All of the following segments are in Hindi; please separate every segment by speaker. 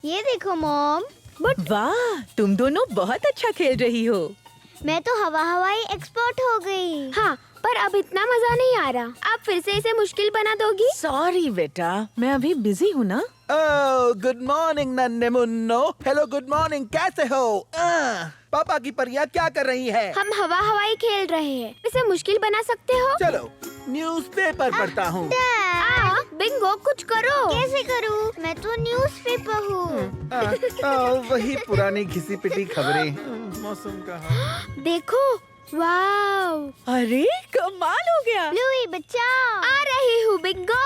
Speaker 1: ये देखो मॉम।
Speaker 2: वाह, तुम दोनों बहुत अच्छा खेल रही हो।
Speaker 1: मैं तो हवाई एक्सपर्ट हो गई।
Speaker 3: हाँ, पर अब इतना मजा नहीं आ रहा। आप फिर से इसे मुश्किल बना दोगी?
Speaker 2: सॉरी बेटा, मैं अभी बिजी हूँ ना।
Speaker 4: गुड मॉर्निंग नन्हे मुन्नो। हेलो गुड मॉर्निंग, कैसे हो? पापा की परियां क्या कर रही है?
Speaker 3: हम हवाई खेल रहे हैं। इसे मुश्किल बना सकते हो?
Speaker 4: चलो न्यूज़पेपर पढ़ता हूँ।
Speaker 3: बिंगो, कुछ करो।
Speaker 1: कैसे करूँ? मैं तो न्यूज़पेपर हूँ।
Speaker 4: वही पुरानी घिसी पिटी खबरें। मौसम का हाल।
Speaker 3: देखो, वाव!
Speaker 2: अरे कमाल हो गया।
Speaker 1: ब्लूई बचाओ।
Speaker 3: आ रही हूँ बिंगो।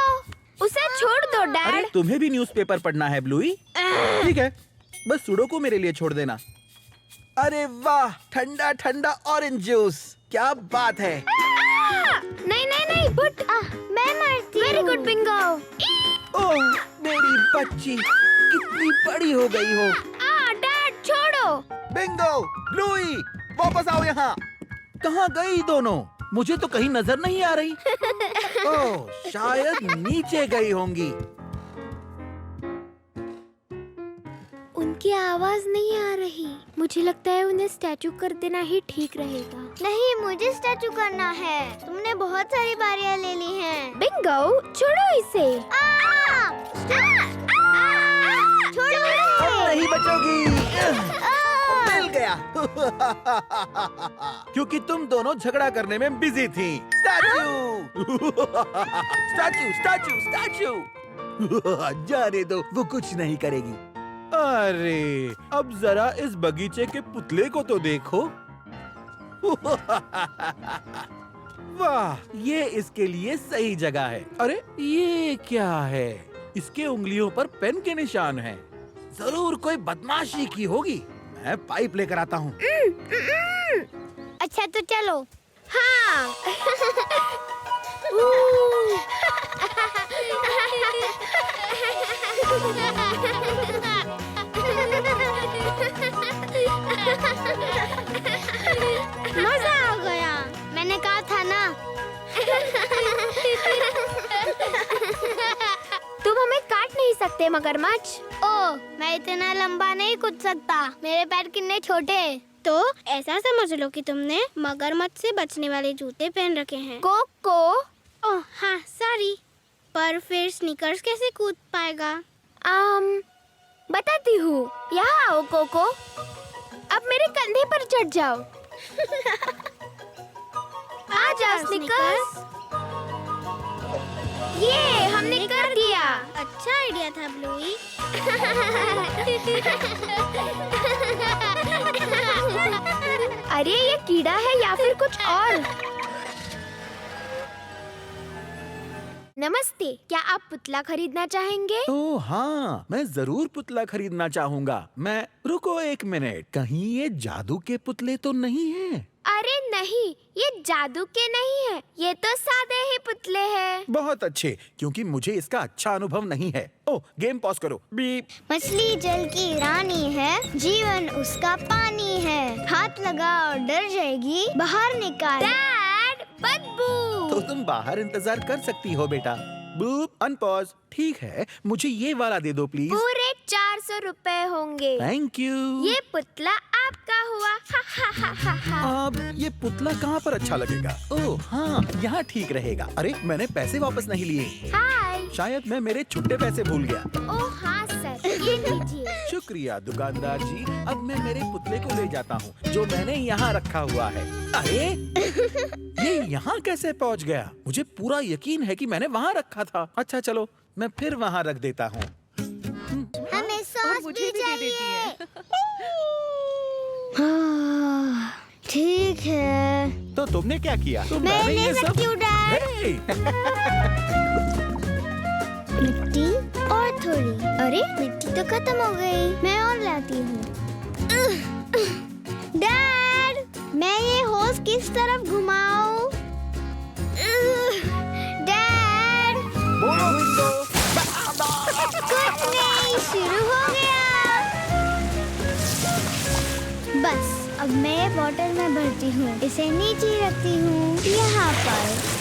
Speaker 3: उसे छोड़ दो
Speaker 4: अरे
Speaker 3: डैड।
Speaker 4: तुम्हें भी न्यूज़पेपर पढ़ना है ब्लूई? ठीक है, बस सुडोकू मेरे लिए छोड़ देना। अरे वाह, ठंडा ठंडा ऑरेंज जूस, क्या बात है।
Speaker 3: नहीं नहीं नहीं, बट
Speaker 1: मैं मरती हूँ।
Speaker 3: Very good Bingo.
Speaker 4: ओह मेरी बच्ची, कितनी बड़ी हो गई हो।
Speaker 3: डैड छोड़ो।
Speaker 4: बिंगो, ब्लूई, वापस आओ यहाँ। कहाँ गई दोनों? मुझे तो कहीं नजर नहीं आ रही। ओह, शायद नीचे गई होंगी।
Speaker 3: उनकी आवाज नहीं आ रही। मुझे लगता है उन्हें स्टैचू कर देना ही ठीक रहेगा।
Speaker 1: नहीं, मुझे स्टैचू करना है। तुमने बहुत सारी बारियां ले ली हैं।
Speaker 3: बिंगो, छोड़ो इसे।
Speaker 1: छोड़ो
Speaker 4: अब
Speaker 1: इसे।
Speaker 4: नहीं बचोगी। मिल गया। क्योंकि तुम दोनों झगड़ा करने में बिजी थी। Statue, statue, statue, statue. जाने दो, वो कुछ नहीं करेगी। अरे, अब जरा इस बगीचे के पुतले को तो देखो। वाह, ये इसके लिए सही जगह है। अरे, ये क्या है? इसके उंगलियों पर पेन के निशान हैं। जरूर कोई बदमाशी की होगी। मैं पाइप लेकर आता हूँ।
Speaker 1: अच्छा तो चलो।
Speaker 3: हाँ।
Speaker 1: मजा आ गया। मैंने कहा था ना।
Speaker 3: तुम हमें काट नहीं सकते मगरमच्छ।
Speaker 1: ओह, मैं इतना लंबा नहीं कूद सकता। मेरे पैर कितने छोटे।
Speaker 3: तो ऐसा समझ लो कि तुमने मगरमच्छ से बचने वाले जूते पहन रखे हैं। कोको। ओह हाँ, सॉरी। पर फिर स्नीकर्स कैसे कूद पाएगा? बताती हूँ। यहाँ आओ कोको। अब मेरे कंधे पर चढ़ जाओ। आ जाओ स्नीकर्स। ये हमने कर दिया।
Speaker 1: अच्छा आइडिया था ब्लूई।
Speaker 3: अरे ये कीड़ा है या फिर कुछ और? नमस्ते, क्या आप पुतला खरीदना चाहेंगे?
Speaker 4: ओह हाँ, मैं जरूर पुतला खरीदना चाहूँगा। रुको एक मिनट, कहीं ये जादू के पुतले तो नहीं हैं?
Speaker 3: अरे नहीं, ये जादू के नहीं है। ये तो सादे ही पुतले हैं।
Speaker 4: बहुत अच्छे, क्योंकि मुझे इसका अच्छा अनुभव नहीं है। ओह, गेम पॉज करो। बीप।
Speaker 1: मछली जल की रानी है, जीवन उसका पानी है। हाथ लगा और डर जाएगी, बाहर निकाल।
Speaker 3: डैड, बदबू।
Speaker 4: तो तुम बाहर इंतजार कर सकती हो बेटा। Boop, unpause. ठीक है, मुझे ये वाला दे दो प्लीज।
Speaker 3: पूरे 400 रुपए होंगे।
Speaker 4: Thank you.
Speaker 3: ये पुतला आपका हुआ। हा हा हा हा हा।
Speaker 4: अब ये पुतला कहाँ पर अच्छा लगेगा? ओह हाँ, यहाँ ठीक रहेगा। अरे, मैंने पैसे वापस नहीं लिए।
Speaker 3: हाय।
Speaker 4: शायद मैं मेरे छुट्टे पैसे भूल गया।
Speaker 3: ओह हाँ सर, ये लीजिए।
Speaker 4: शुक्रिया दुकानदार जी। अब मैं मेरे पुतले को ले जाता हूँ, जो मैंने यहाँ रखा हुआ है। अरे, ये यहाँ कैसे पहुँच गया? मुझे पूरा यकीन है कि मैंने वहाँ रखा था। अच्छा चलो, मैं फिर वहाँ रख देता हूँ।
Speaker 1: हमें सॉस
Speaker 2: मुझे भी दे देती है।
Speaker 1: हाँ, ठीक है।
Speaker 4: तो तुमने क्या किया? तो
Speaker 1: मैं
Speaker 4: मैंने
Speaker 1: ले
Speaker 4: ये सब।
Speaker 1: सकती हूँ डैड।
Speaker 4: हे!
Speaker 1: मिट्टी और थोड़ी। अरे मिट्टी तो खत्म हो गई। मैं और लाती हूँ। डैड, मैं ये होस किस तरफ घुमाऊं? डैड,
Speaker 4: बोलो विंडो।
Speaker 1: कुछ नहीं, शुरू हो गया। बस अब मैं ये बॉटल में भरती हूँ। इसे नीचे रखती हूँ, यहाँ पर।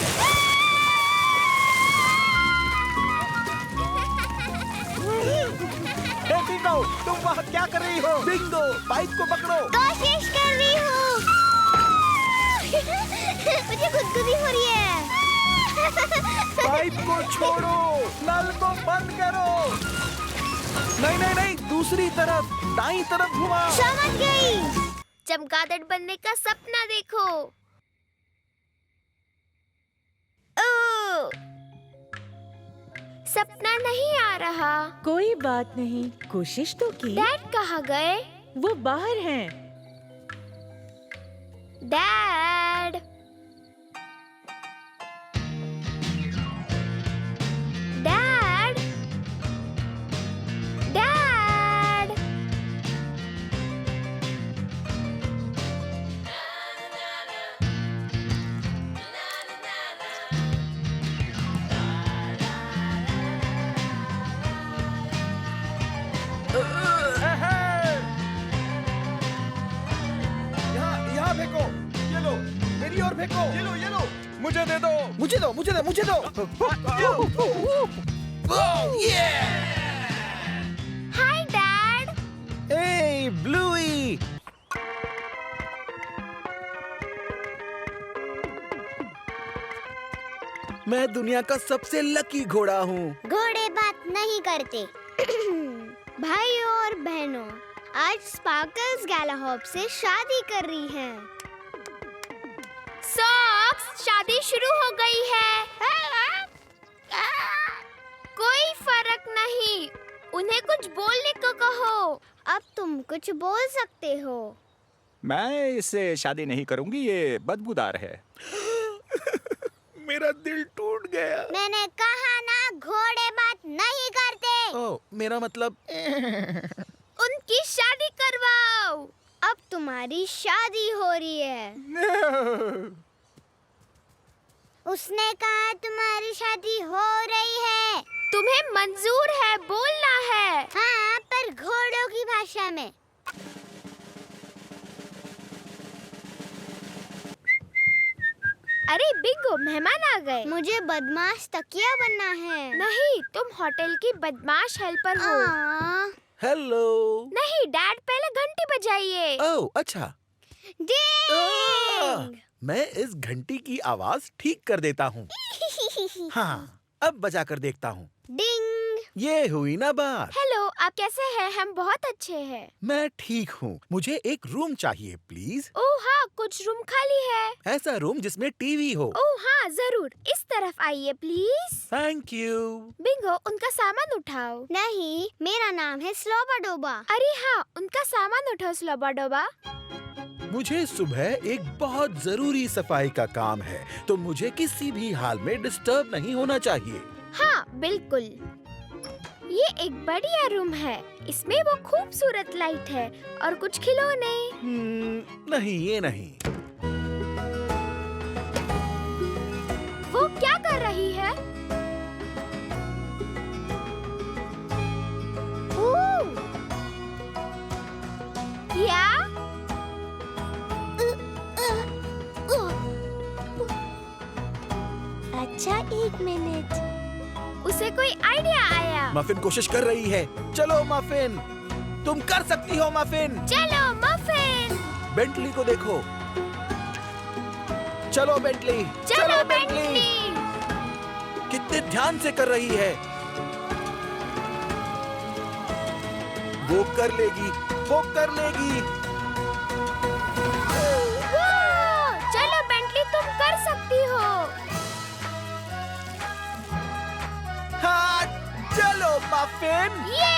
Speaker 4: Hey, Bingo! तुम वहाँ क्या कर रही हो? बिंगो, पाइप को पकड़ो।
Speaker 1: कोशिश कर रही हूँ। मुझे गुदगुदी हो रही है।
Speaker 4: पाइप को छोड़ो, नल को बंद करो। नहीं नहीं नहीं, दूसरी तरफ, दाईं तरफ घुमाओ।
Speaker 1: समझ गई।
Speaker 3: चमगादड़ बनने का सपना देखो। सपना नहीं आ रहा।
Speaker 2: कोई बात नहीं, कोशिश तो की।
Speaker 3: डैड कहाँ गए?
Speaker 2: वो बाहर हैं।
Speaker 3: Dad, dad, dad.
Speaker 4: यहाँ फेंको। ये लो, मेरी ओर फेंको। ये लो। मुझे दे दो। मुझे दो।
Speaker 3: Hi dad.
Speaker 4: Hey, Bluey! मैं दुनिया का सबसे लकी घोड़ा हूँ।
Speaker 1: घोड़े बात नहीं करते। भाइयों और बहनों, आज स्पार्कल्स गैलाहॉप से शादी कर रही हैं।
Speaker 3: सॉक्स, शादी शुरू हो गई है। कोई फर्क नहीं, उन्हें कुछ बोलने को कहो।
Speaker 1: अब तुम कुछ बोल सकते हो।
Speaker 5: मैं इससे शादी नहीं करूंगी, ये बदबूदार है।
Speaker 4: मेरा दिल टूट गया।
Speaker 1: मैंने कहा ना, घोड़े बात नहीं करते।
Speaker 4: ओह, मेरा मतलब
Speaker 3: उनकी शादी करवाओ।
Speaker 1: अब तुम्हारी शादी हो रही है। उसने कहा तुम्हारी शादी हो रही है।
Speaker 3: तुम्हें मंजूर है, बोलना है।
Speaker 1: हाँ, पर घोड़ों की भाषा में।
Speaker 3: अरे बिंगो, मेहमान आ गए।
Speaker 1: मुझे बदमाश तकिया बनना है।
Speaker 3: नहीं, तुम होटल की बदमाश हेल्पर हो।
Speaker 4: हेलो।
Speaker 3: नहीं डैड, पहले घंटी बजाइए।
Speaker 4: ओह, अच्छा।
Speaker 1: डिंग।
Speaker 4: मैं इस घंटी की आवाज ठीक कर देता हूँ। हाँ, अब बजा कर देखता हूँ।
Speaker 1: डिंग।
Speaker 4: ये हुई ना बात।
Speaker 3: हेलो, आप कैसे हैं? हम बहुत अच्छे हैं।
Speaker 4: मैं ठीक हूँ। मुझे एक रूम चाहिए प्लीज।
Speaker 3: ओह हाँ, कुछ रूम खाली है।
Speaker 4: ऐसा रूम जिसमें टीवी हो।
Speaker 3: ओह हाँ, जरूर। इस तरफ आइए प्लीज।
Speaker 4: Thank you.
Speaker 3: बिंगो, उनका सामान उठाओ।
Speaker 1: नहीं, मेरा नाम है स्लोबाडोबा।
Speaker 3: अरे हाँ, उनका सामान उठाओ स्लोबाडोबा।
Speaker 4: मुझे सुबह एक बहुत जरूरी सफाई का काम है, तो मुझे किसी भी हाल में डिस्टर्ब नहीं होना चाहिए।
Speaker 3: हाँ बिल्कुल। ये एक बढ़िया रूम है। इसमें वो खूबसूरत लाइट है और कुछ खिलौने।
Speaker 4: नहीं, ये नहीं।
Speaker 3: वो क्या कर रही है? क्या?
Speaker 1: अच्छा, एक मिनट।
Speaker 3: उसे कोई आइडिया आया।
Speaker 4: मफिन कोशिश कर रही है। चलो मफिन, तुम कर सकती हो मफिन।
Speaker 3: चलो मफिन।
Speaker 4: बेंटली को देखो। चलो बेंटली।
Speaker 3: चलो बेंटली।
Speaker 4: कितने ध्यान से कर रही है। वो कर लेगी, वो कर लेगी।
Speaker 3: वो! चलो बेंटली, तुम कर सकती हो।
Speaker 4: हाँ, चलो मफिन।
Speaker 3: ये!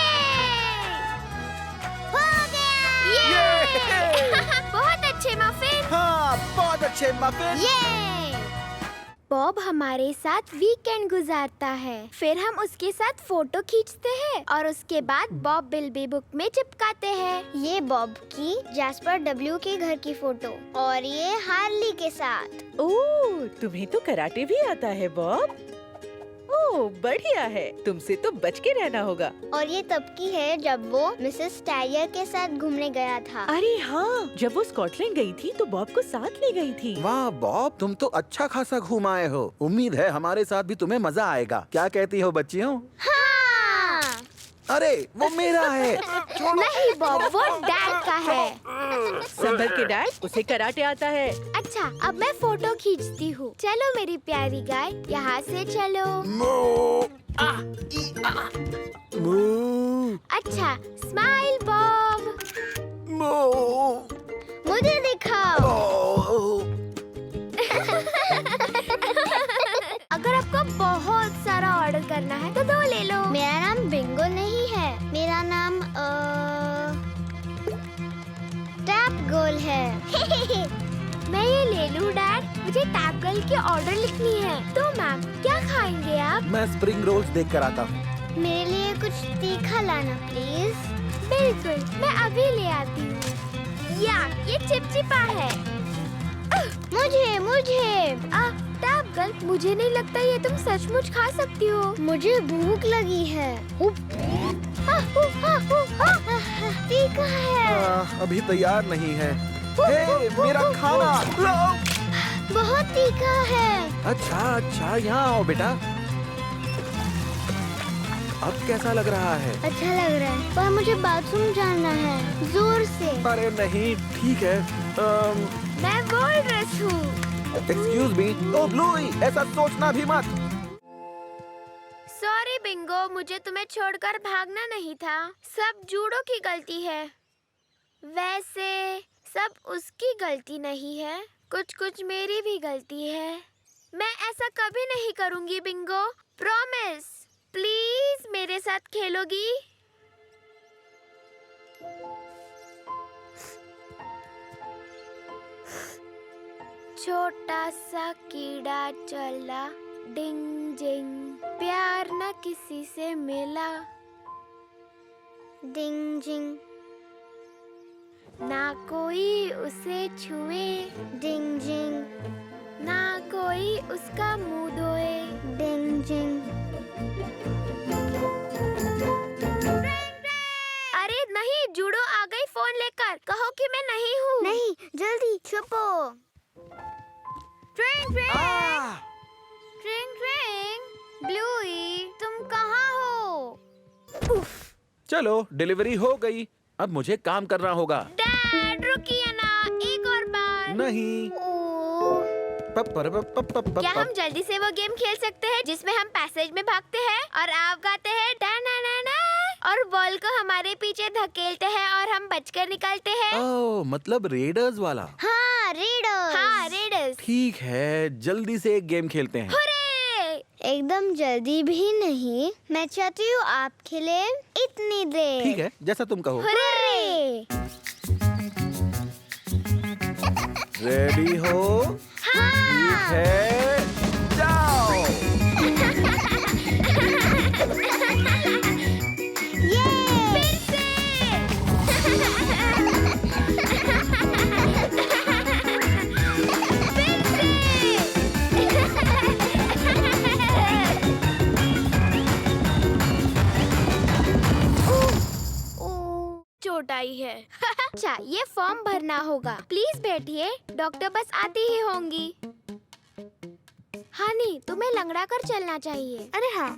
Speaker 1: हो गया।
Speaker 3: ये! बहुत अच्छे मफिन।
Speaker 4: हाँ, बहुत अच्छे मफिन।
Speaker 1: ये।
Speaker 3: बॉब हमारे साथ वीकेंड गुजारता है। फिर हम उसके साथ फोटो खींचते हैं और उसके बाद बॉब बिल्बी बुक में चिपकाते हैं।
Speaker 1: ये बॉब की जैस्पर डब्ल्यू के घर की फोटो और ये हार्ली के साथ।
Speaker 2: ओह, तुम्हें तो कराटे भी आता है बॉब। ओह, बढ़िया है। तुमसे तो बच के रहना होगा।
Speaker 1: और ये तब की है जब वो मिसेस टायर के साथ घूमने गया था।
Speaker 2: अरे हाँ, जब वो स्कॉटलैंड गई थी तो बॉब को साथ ले गई थी।
Speaker 4: वाह बॉब, तुम तो अच्छा खासा घूम आए हो। उम्मीद है हमारे साथ भी तुम्हें मजा आएगा। क्या कहती हो बच्चियों?
Speaker 1: हाँ।
Speaker 4: अरे वो मेरा है।
Speaker 1: नहीं बॉब, वो डैड का है।
Speaker 2: संभल के डैड, उसे कराटे आता है।
Speaker 1: अच्छा, अब मैं फोटो खींचती हूँ। चलो मेरी प्यारी गाय, यहाँ से चलो। अच्छा, स्माइल बॉब। मुझे दिखाओ। अगर आपको बहुत सारा ऑर्डर करना है तो 2 ले लो। मेरा नाम बिंगो नहीं है, मेरा नाम टैप गोल है। मैं ये ले लूं डैड? मुझे टैप गर्ल की ऑर्डर लिखनी है। तो मैम, क्या खाएंगे आप?
Speaker 4: मैं स्प्रिंग रोल्स देख कर आता हूँ।
Speaker 1: मेरे लिए कुछ तीखा लाना प्लीज। बिल्कुल, मैं अभी ले आती हूँ। या ये चिपचिपा है। मुझे टैप गर्ल, मुझे नहीं लगता ये तुम सचमुच खा सकती हो। मुझे भूख लगी है। तीखा है।
Speaker 4: अभी तैयार नहीं है। हे, मेरा खाना।
Speaker 1: बहुत तीखा है।
Speaker 4: अच्छा, यहाँ आओ बेटा। अब कैसा लग रहा है?
Speaker 1: अच्छा लग रहा है, पर मुझे बाथरूम जाना है, जोर से।
Speaker 4: अरे नहीं, ठीक है।
Speaker 1: मैं वॉलरस हूँ।
Speaker 4: Excuse me. ओ ब्लूई, ऐसा सोचना भी मत।
Speaker 1: सॉरी बिंगो, मुझे तुम्हें छोड़कर भागना नहीं था। सब जूडो की गलती है। वैसे सब उसकी गलती नहीं है, कुछ मेरी भी गलती है। मैं ऐसा कभी नहीं करूँगी बिंगो, प्रॉमिस। प्लीज मेरे साथ खेलोगी? छोटा सा कीड़ा चला डिंग जिंग, प्यार न किसी से मिला डिंग जिंग, ना कोई उसे छुए डिंग जिंग, ना कोई उसका मुंह धोए डिंग जिंग। अरे नहीं, जूडो आ गई फोन लेकर। कहो कि मैं नहीं हूँ। नहीं, जल्दी छुपो। ट्रिंग ट्रिंग ट्रिंग ट्रिंग, ब्लूई तुम कहाँ हो?
Speaker 4: चलो, डिलीवरी हो गई। अब मुझे काम करना होगा।
Speaker 1: डैड रुकिए ना, एक और बार।
Speaker 4: नहीं।
Speaker 1: क्या हम जल्दी से वो गेम खेल सकते हैं जिसमें हम पैसेज में भागते हैं और आप गाते हैं डा ना ना ना, और बॉल को हमारे पीछे धकेलते हैं और हम बचकर निकलते हैं?
Speaker 4: ओह, मतलब रेडर्स वाला।
Speaker 1: हाँ, रेडर्स।
Speaker 4: ठीक है, जल्दी से एक गेम खेलते हैं।
Speaker 1: एकदम जल्दी भी नहीं, मैं चाहती हूँ आप खेले इतनी देर।
Speaker 4: ठीक है, जैसा तुम कहो। रेडी हो? ठीक है, जाओ।
Speaker 1: फिर से। चोट आई है। अच्छा, ये फॉर्म भरना होगा। प्लीज बैठिए, डॉक्टर बस आती ही होंगी। हानी, तुम्हें लंगड़ा कर चलना चाहिए। अरे हाँ।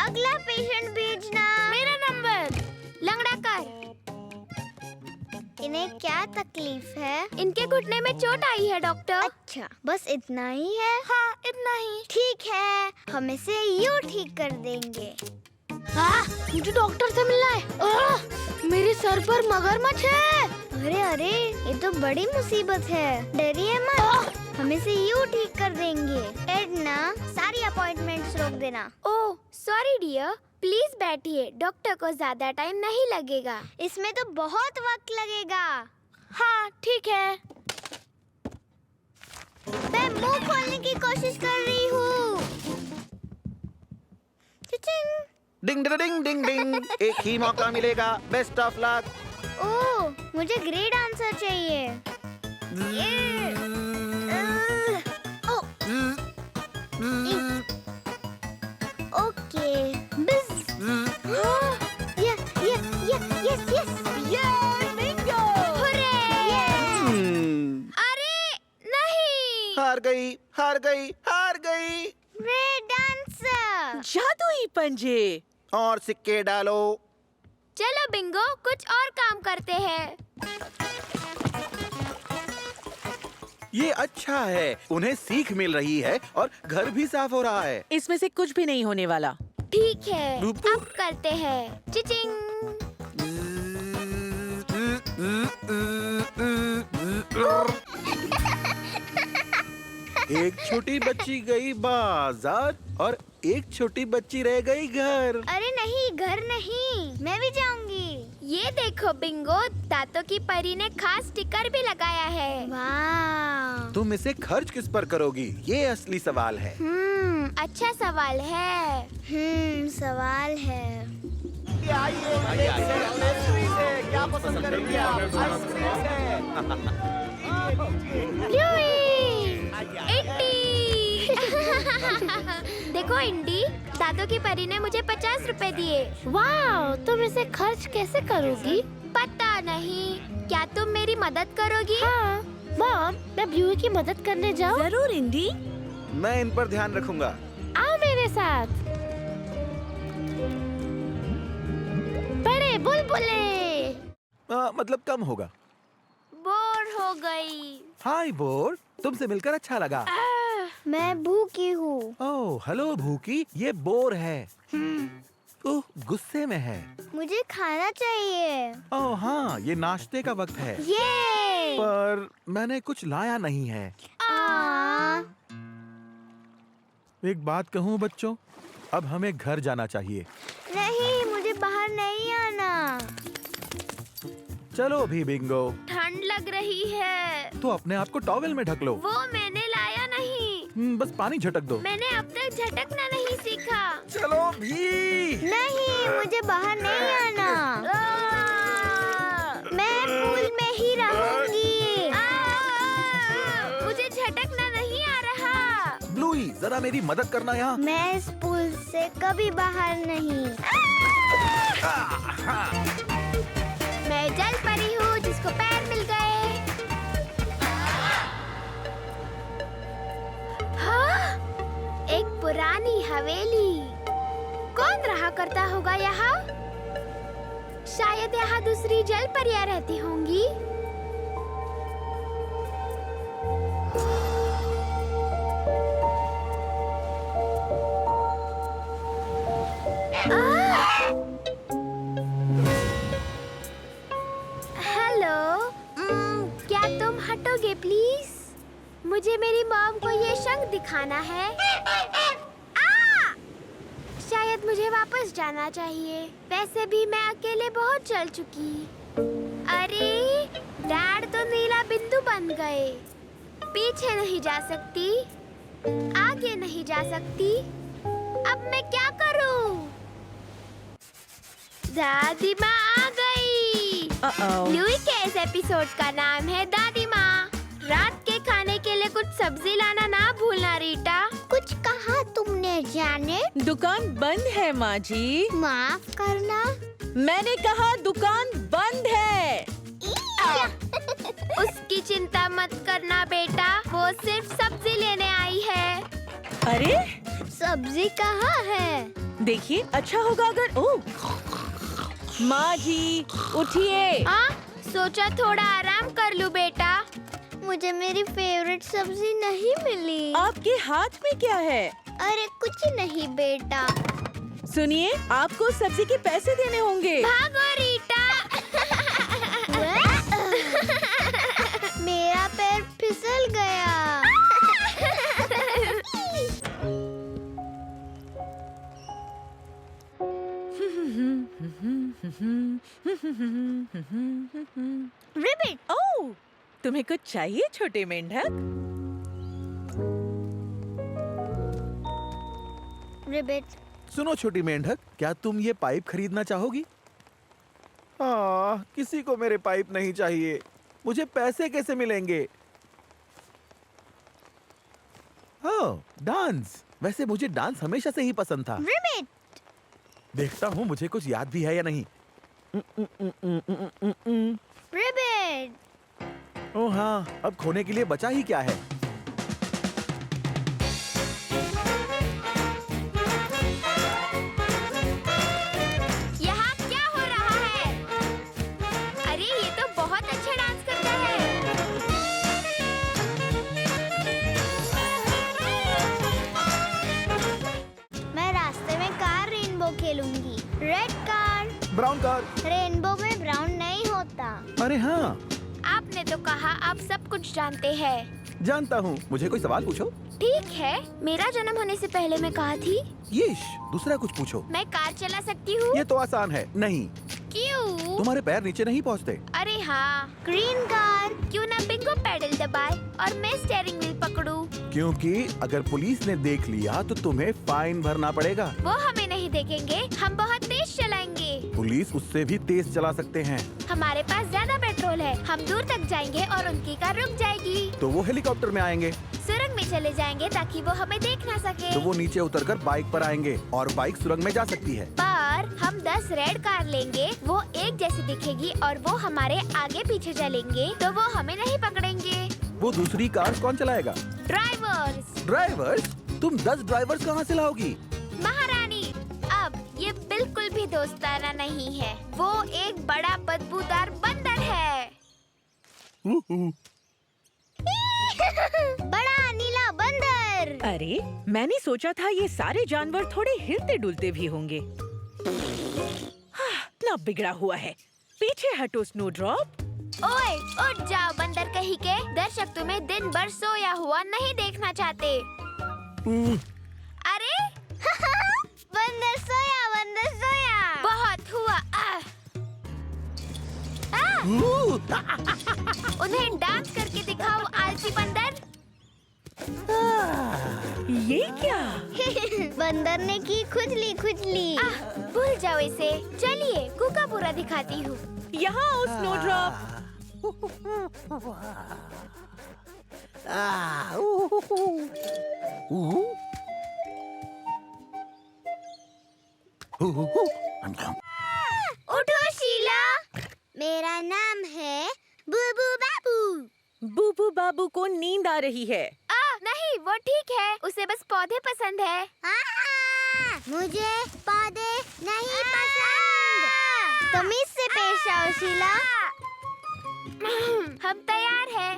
Speaker 1: अगला पेशेंट भेजना। मेरा नंबर। लंगड़ा कर। इन्हें क्या तकलीफ है? इनके घुटने में चोट आई है डॉक्टर। अच्छा, बस इतना ही है? हाँ, इतना ही। ठीक है, हम इसे यूँ ठीक कर देंगे। मुझे डॉक्टर से मिलना है। मेरे सर पर मगरमच्छ है। अरे अरे, ये तो बड़ी मुसीबत है। डरिए मत, हम इसे यूँ ठीक कर देंगे। एडना, सारी अपॉइंटमेंट्स रोक देना। ओह, सॉरी डियर। प्लीज बैठिए, डॉक्टर को ज्यादा टाइम नहीं लगेगा। इसमें तो बहुत वक्त लगेगा। हाँ, ठीक है। मैं मुंह खोलने की कोशिश कर रही हूँ।
Speaker 4: डिंग डिंग डिंग डिंग, एक ही मौका मिलेगा। Best of luck.
Speaker 1: ओह, मुझे ग्रेट आंसर चाहिए। ओके।
Speaker 4: हार हार गई।
Speaker 1: रे डांसर।
Speaker 2: जादुई पंजे।
Speaker 4: और सिक्के डालो।
Speaker 1: चलो बिंगो, कुछ और काम करते हैं।
Speaker 4: ये अच्छा है, उन्हें सीख मिल रही है और घर भी साफ हो रहा है।
Speaker 2: इसमें से कुछ भी नहीं होने वाला।
Speaker 1: ठीक है, अब करते हैं। चिचिंग।
Speaker 4: एक छोटी बच्ची गई बाजार और एक छोटी बच्ची रह गई घर।
Speaker 1: अरे नहीं, घर नहीं, मैं भी जाऊंगी। ये देखो बिंगो, दांतों की परी ने खास स्टिकर भी लगाया है। वाह।
Speaker 4: तुम इसे खर्च किस पर करोगी, ये असली सवाल है।
Speaker 1: अच्छा सवाल है। सवाल है।
Speaker 4: क्या पसंद करेंगे आप?
Speaker 1: देखो इंडी, दादू की परी ने मुझे 50 रुपए दिए। वाह, तुम इसे खर्च कैसे करोगी? पता नहीं। क्या तुम मेरी मदद करोगी? हाँ, मॉम, मैं ब्लूई की मदद करने जाऊँ?
Speaker 2: जरूर इंडी।
Speaker 4: मैं इन पर ध्यान रखूंगा।
Speaker 1: आओ मेरे साथ। बड़े बुलबुले।
Speaker 4: मतलब कम होगा।
Speaker 1: बोर हो गई।
Speaker 4: हाय बोर, तुमसे मिलकर अच्छा लगा।
Speaker 1: मैं भूखी हूँ।
Speaker 4: ओह हेलो भूखी, ये बोर है। ओह गुस्से में है।
Speaker 1: मुझे खाना चाहिए।
Speaker 4: ओह हाँ, ये नाश्ते का वक्त है।
Speaker 1: ये।
Speaker 4: पर मैंने कुछ लाया नहीं है। एक बात कहूँ बच्चों, अब हमें घर जाना चाहिए।
Speaker 1: नहीं, मुझे बाहर नहीं आना।
Speaker 4: चलो भी बिंगो।
Speaker 1: ठंड लग रही है।
Speaker 4: तो अपने आप को टॉवेल में ढक लो।
Speaker 1: वो मैंने लाया नहीं।
Speaker 4: बस पानी झटक दो।
Speaker 1: मैंने अब तक झटकना नहीं सीखा।
Speaker 4: चलो भी।
Speaker 1: नहीं, मुझे बाहर नहीं आना। मैं पूल में ही रहूंगी। मुझे झटकना नहीं आ रहा।
Speaker 4: ब्लूई, जरा मेरी मदद करना यहाँ।
Speaker 1: मैं इस पूल से कभी बाहर नहीं। मैं जल परी हूँ जिसको पैर मिल गए। हाँ? एक पुरानी हवेली। कौन रहा करता होगा यहाँ? शायद यहाँ दूसरी जल परियां रहती होंगी। हेलो, क्या तुम हटोगे प्लीज? मुझे मेरी मॉम को ये शंख दिखाना है। शायद मुझे वापस जाना चाहिए। वैसे भी मैं अकेले बहुत चल चुकी। अरे, डैड तो नीला बिंदु बन गए। पीछे नहीं जा सकती, आगे नहीं जा सकती। अब मैं क्या करूं? दादी माँ आ गई। ब्लूई के इस एपिसोड का नाम है दादी माँ। रात के खाने के लिए कुछ सब्जी लाना ना भूलना रीटा। कुछ कहा तुमने जाने?
Speaker 2: दुकान बंद है माँ जी।
Speaker 1: माफ करना।
Speaker 2: मैंने कहा दुकान बंद है।
Speaker 1: उसकी चिंता मत करना बेटा, वो सिर्फ सब्जी लेने आई है।
Speaker 2: अरे
Speaker 1: सब्जी कहाँ है?
Speaker 2: देखिए, अच्छा होगा अगर माँ जी उठिए।
Speaker 1: सोचा थोड़ा आराम कर लूँ बेटा। मुझे मेरी फेवरेट सब्जी नहीं मिली।
Speaker 2: आपके हाथ में क्या है?
Speaker 1: अरे कुछ नहीं बेटा।
Speaker 2: सुनिए, आपको सब्जी के पैसे देने होंगे।
Speaker 1: भागो रीटा। मेरा पैर फिसल गया।
Speaker 2: रिबिट। ओह, तुम्हें कुछ चाहिए छोटे मेंढक?
Speaker 1: रिबिट।
Speaker 4: सुनो छोटी मेंढक, क्या तुम ये पाइप खरीदना चाहोगी? किसी को मेरे पाइप नहीं चाहिए। मुझे पैसे कैसे मिलेंगे? डांस। वैसे मुझे डांस हमेशा से ही पसंद था।
Speaker 1: रिबिट।
Speaker 4: देखता हूँ मुझे कुछ याद भी है या नहीं।
Speaker 1: रिबिट।
Speaker 4: ओह हाँ, अब खोने के लिए बचा ही क्या है?
Speaker 1: खेलूंगी। Red car.
Speaker 4: Brown car.
Speaker 1: Rainbow में ब्राउन नहीं होता।
Speaker 4: अरे हाँ,
Speaker 1: आपने तो कहा आप सब कुछ जानते हैं।
Speaker 4: जानता हूँ। मुझे कोई सवाल पूछो।
Speaker 1: ठीक है, मेरा जन्म होने से पहले मैं कहा थी?
Speaker 4: यीश, दूसरा कुछ पूछो।
Speaker 1: मैं कार चला सकती हूँ?
Speaker 4: ये तो आसान है। नहीं,
Speaker 1: क्यों?
Speaker 4: तुम्हारे पैर नीचे नहीं पहुँचते।
Speaker 1: अरे हाँ, ग्रीन कार। क्यों ना बिंगो पेडल दबाए और मैं स्टीयरिंग व्हील पकड़ूं?
Speaker 4: क्योंकि अगर पुलिस ने देख लिया तो तुम्हें फाइन भरना पड़ेगा।
Speaker 1: वो हमें नहीं देखेंगे, हम बहुत तेज चलाएंगे।
Speaker 4: पुलिस उससे भी तेज चला सकते हैं।
Speaker 1: हमारे पास ज्यादा पेट्रोल है, हम दूर तक जाएंगे और उनकी कार रुक जाएगी।
Speaker 4: तो वो हेलीकॉप्टर में आएंगे।
Speaker 1: सुरंग में चले जाएंगे ताकि वो हमें देख ना सके।
Speaker 4: तो वो नीचे उतरकर बाइक पर आएंगे और बाइक सुरंग में जा सकती है।
Speaker 1: पर हम 10 रेड कार लेंगे, वो एक जैसी दिखेगी और वो हमारे आगे पीछे चलेंगे, तो वो हमें नहीं पकड़ेंगे।
Speaker 4: वो दूसरी कार कौन चलाएगा?
Speaker 1: ड्राइवर्स।
Speaker 4: ड्राइवर्स? तुम 10 ड्राइवर्स कहाँ से लाओगी?
Speaker 1: महारानी, अब ये बिल्कुल भी दोस्ताना नहीं है। वो एक बड़ा बदबूदार बंदर है। बड़ा नीला बंदर।
Speaker 2: अरे, मैंने सोचा था ये सारे जानवर थोड़े हिलते डुलते भी होंगे। ना बिगड़ा हुआ है। पीछे हटो स्नोड्रॉप।
Speaker 1: ओए, उठ जाओ बंदर कहीं के। दर्शक तुम्हें दिन भर सोया हुआ नहीं देखना चाहते। अरे बंदर सोया, बंदर सोया। बहुत हुआ। उन्हें डांस करके दिखाओ आलसी बंदर।
Speaker 2: ये क्या?
Speaker 1: बंदर ने की खुजली खुजली। भूल जाओ इसे। चलिए कुका पूरा दिखाती हूँ।
Speaker 2: यहाँ आओ स्नोड्रॉप।
Speaker 1: उठो शीला। मेरा नाम है बूबू बाबू।
Speaker 2: बूबू बाबू को नींद आ रही है।
Speaker 1: नहीं, वो ठीक है, उसे बस पौधे पसंद है। मुझे पौधे नहीं पसंद। तमीज से पेश आओ शीला। हम तैयार हैं।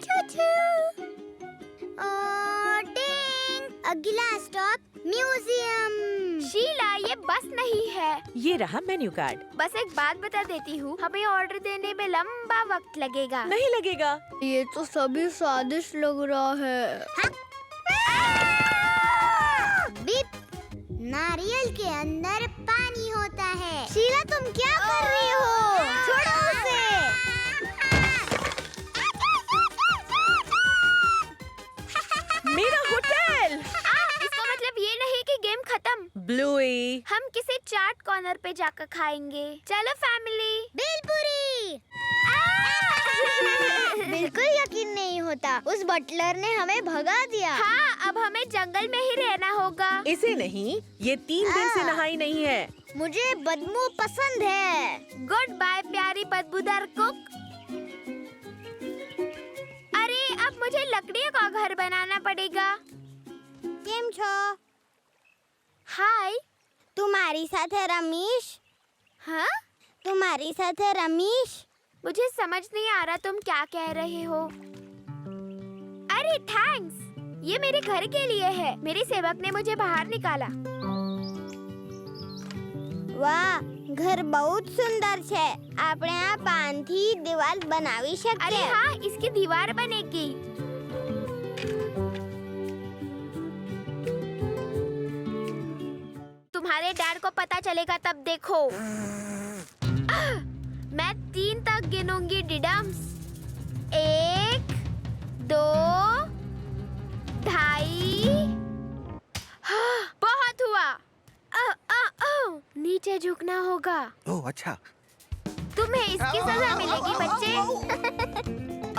Speaker 1: अगला स्टॉप म्यूजियम। शीला, ये बस नहीं है।
Speaker 2: ये रहा मेन्यू कार्ड।
Speaker 1: बस एक बात बता देती हूँ, हमें ऑर्डर देने में लंबा वक्त लगेगा।
Speaker 2: नहीं लगेगा।
Speaker 3: ये तो सभी स्वादिष्ट लग रहा है।
Speaker 1: बीप। नारियल के अंदर पानी होता है। शीला, तुम क्या कर रही हो? छोड़ो उसे।
Speaker 2: मेरा होटल।
Speaker 1: इसका मतलब ये नहीं कि गेम खत्म।
Speaker 2: ब्लूई।
Speaker 1: हम किसी चाट कॉर्नर पे जाकर खाएंगे। चलो फैमिली। भेलपुरी। बिल्कुल यकीन नहीं होता, उस बटलर ने हमें भगा दिया। हाँ, अब हमें जंगल में ही रहना होगा।
Speaker 2: इसे नहीं, ये 3 दिन से नहाई नहीं है।
Speaker 1: मुझे बदबू पसंद है। गुड बाय प्यारी बदबूदार कुक। अरे, अब मुझे लकड़ियों का घर बनाना पड़ेगा। केम छो? हाय। तुम्हारी साथ है रमेश? हाँ? तुम्हारी साथ है रमेश? मुझे समझ नहीं आ रहा तुम क्या कह रहे हो। अरे थैंक्स, ये मेरे घर के लिए है। मेरी सेवक ने मुझे बाहर निकाला। वाह, घर बहुत सुंदर है। આપણે આ પાનથી દીવાલ બનાવી શકીએ। अरे हाँ, इसकी दीवार बनेगी। तुम्हारे डैड को पता चलेगा तब देखो। मैं 3 तक गिनूंगी डिडम्स। 1, 2, 2.5। बहुत हुआ। नीचे झुकना होगा।
Speaker 4: ओह अच्छा।
Speaker 1: तुम्हें इसकी सजा मिलेगी बच्चे।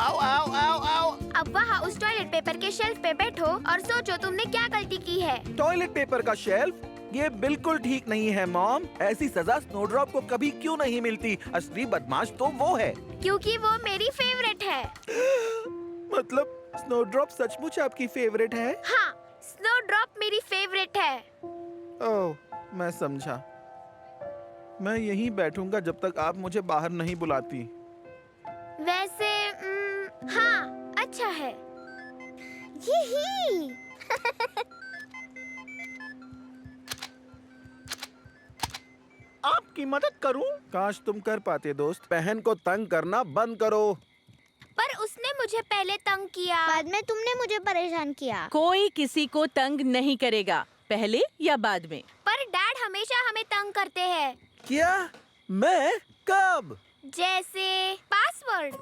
Speaker 4: आओ आओ आओ आओ।
Speaker 1: अब वहाँ उस टॉयलेट पेपर के शेल्फ पे बैठो और सोचो तुमने क्या गलती की है।
Speaker 4: टॉयलेट पेपर का शेल्फ? ये बिल्कुल ठीक नहीं है मॉम। ऐसी सजा स्नोड्रॉप को कभी क्यों नहीं मिलती? असली बदमाश तो वो है।
Speaker 1: क्योंकि वो मेरी फेवरेट है।
Speaker 4: मतलब स्नोड्रॉप सचमुच आपकी फेवरेट है?
Speaker 1: हाँ, स्नोड्रॉप मेरी फेवरेट है।
Speaker 4: ओह, मैं समझा। मैं यहीं बैठूंगा जब तक आप मुझे बाहर नहीं बुलाती।
Speaker 1: वैसे हाँ, अच्छा है।
Speaker 5: आपकी मदद करूं?
Speaker 4: काश तुम कर पाते दोस्त। बहन को तंग करना बंद करो।
Speaker 1: पर उसने मुझे पहले तंग किया।
Speaker 3: बाद में तुमने मुझे परेशान किया।
Speaker 2: कोई किसी को तंग नहीं करेगा, पहले या बाद में।
Speaker 1: पर डैड हमेशा हमें तंग करते हैं।
Speaker 4: क्या? मैं? कब?
Speaker 1: जैसे पासवर्ड।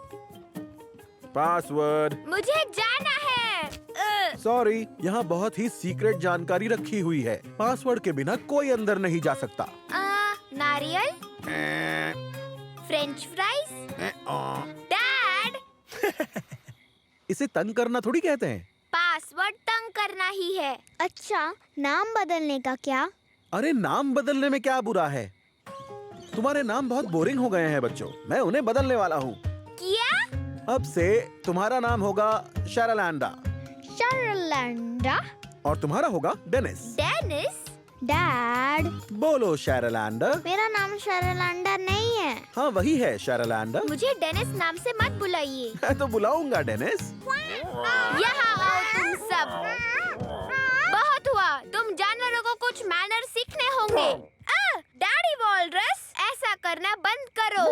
Speaker 4: पासवर्ड?
Speaker 1: मुझे जाना है।
Speaker 4: सॉरी, यहाँ बहुत ही सीक्रेट जानकारी रखी हुई है। पासवर्ड के बिना कोई अंदर नहीं जा सकता।
Speaker 1: नारियल, फ्रेंच फ्राइज। डैड,
Speaker 4: इसे तंग करना थोड़ी कहते हैं।
Speaker 1: पासवर्ड तंग करना ही है।
Speaker 3: अच्छा, नाम बदलने का क्या?
Speaker 4: अरे नाम बदलने में क्या बुरा है? तुम्हारे नाम बहुत बोरिंग हो गए हैं बच्चों। मैं उन्हें बदलने वाला हूँ।
Speaker 1: क्या?
Speaker 4: अब से तुम्हारा नाम होगा शैरलैंडा
Speaker 3: शैरलैंडा।
Speaker 4: और तुम्हारा होगा डेनिस।
Speaker 1: डेनिस?
Speaker 3: डैड,
Speaker 4: बोलो शैरलैंडा।
Speaker 3: मेरा नाम शैरलैंडा नहीं है।
Speaker 4: हाँ वही है शैरलैंडा।
Speaker 1: मुझे डेनिस नाम से मत बुलाइए।
Speaker 4: मैं तो बुलाऊंगा डेनिस।
Speaker 1: यहाँ आओ तुम सब। बहुत हुआ, तुम जानवरों को कुछ मैनर सीखने होंगे। डैडी वॉलरस, ऐसा करना बंद करो।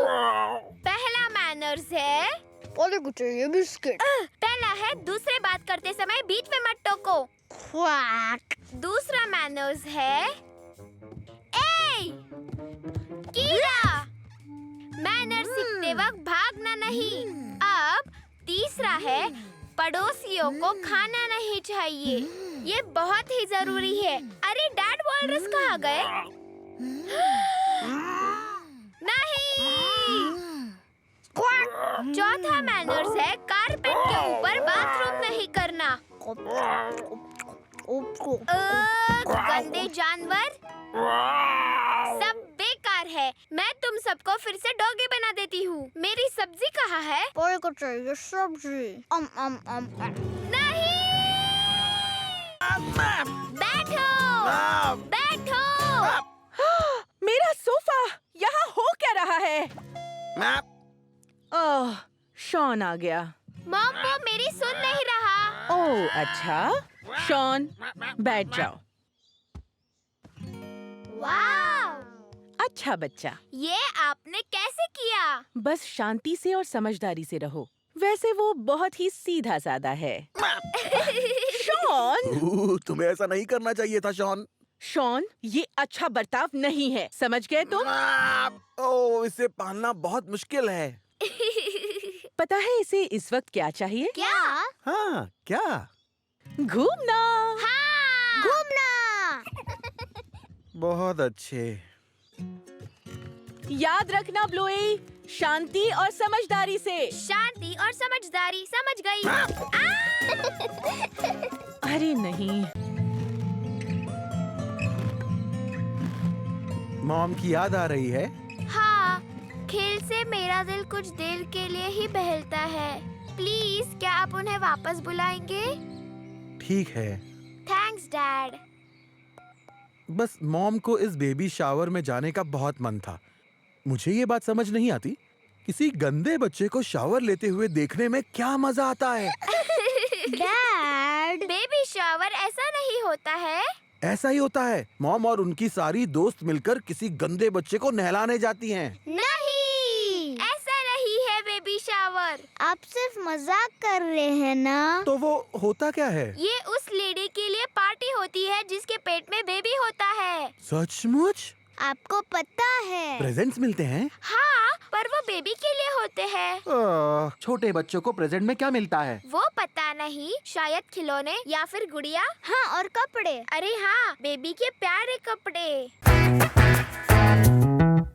Speaker 1: पहला मैनर्स है,
Speaker 3: बोले कुछ ये बिस्किट।
Speaker 1: पहला है दूसरे बात करते समय बीच में मत टोको।
Speaker 3: क्वाक।
Speaker 1: दूसरा मैनर्स है, ए कीड़ा, मैनर सीखते वक्त भागना नहीं। अब तीसरा है, पड़ोसियों को खाना नहीं चाहिए। ये बहुत ही जरूरी है। अरे डैड वॉलरस कहाँ गए? नहीं। चौथा मैनर्स है, कारपेट के ऊपर बाथरूम नहीं करना। गंदे जानवर, सब बेकार है। मैं तुम सबको फिर से डॉगी बना देती हूँ। मेरी सब्जी कहाँ है?
Speaker 3: बोले को चाहिए सब्जी।
Speaker 1: नहीं। बैठो, बैठो।
Speaker 2: मेरा सोफा यहाँ हो क्या रहा है? ओह, शॉन आ गया।
Speaker 1: मॉम वो मेरी सुन नहीं रहा।
Speaker 2: ओह अच्छा, शॉन बैठ जाओ।
Speaker 1: वाह,
Speaker 2: अच्छा बच्चा,
Speaker 1: ये आपने कैसे किया?
Speaker 2: बस शांति से और समझदारी से रहो। वैसे वो बहुत ही सीधा साधा है। शॉन,
Speaker 4: तुम्हें ऐसा नहीं करना चाहिए था शॉन।
Speaker 2: शॉन, ये अच्छा बर्ताव नहीं है, समझ गए तुम?
Speaker 4: ओह, इसे पालना बहुत मुश्किल है।
Speaker 2: पता है इसे इस वक्त क्या चाहिए?
Speaker 1: क्या?
Speaker 4: हाँ, क्या?
Speaker 2: घूमना।
Speaker 1: हाँ,
Speaker 3: घूमना।
Speaker 4: बहुत अच्छे।
Speaker 2: याद रखना ब्लूई, शांति और समझदारी से।
Speaker 1: शांति और समझदारी, समझ गई।
Speaker 2: अरे नहीं,
Speaker 4: मॉम की याद आ रही है?
Speaker 1: हाँ, खेल से मेरा दिल कुछ देर के लिए ही बहलता है। प्लीज क्या आप उन्हें वापस बुलाएंगे?
Speaker 4: ठीक है।
Speaker 1: Thanks dad.
Speaker 4: बस मॉम को इस बेबी शावर में जाने का बहुत मन था। मुझे ये बात समझ नहीं आती, किसी गंदे बच्चे को शावर लेते हुए देखने में क्या मजा आता है।
Speaker 3: डैड,
Speaker 1: बेबी शावर ऐसा नहीं होता है।
Speaker 4: ऐसा ही होता है। मॉम और उनकी सारी दोस्त मिलकर किसी गंदे बच्चे को नहलाने जाती हैं।
Speaker 1: नहीं, ऐसा नहीं है बेबी शावर।
Speaker 3: आप सिर्फ मजाक कर रहे हैं ना?
Speaker 4: तो वो होता क्या है?
Speaker 1: ये उस लेडी के लिए पार्टी होती है जिसके पेट में बेबी होता है।
Speaker 4: सचमुच?
Speaker 3: आपको पता है?
Speaker 4: प्रेजेंट्स मिलते हैं?
Speaker 1: हाँ, पर वो बेबी के लिए होते हैं।
Speaker 4: छोटे बच्चों को प्रेजेंट में क्या मिलता है?
Speaker 1: वो पता नहीं, शायद खिलौने या फिर गुड़िया।
Speaker 3: हाँ, और कपड़े।
Speaker 1: अरे हाँ, बेबी के प्यारे कपड़े।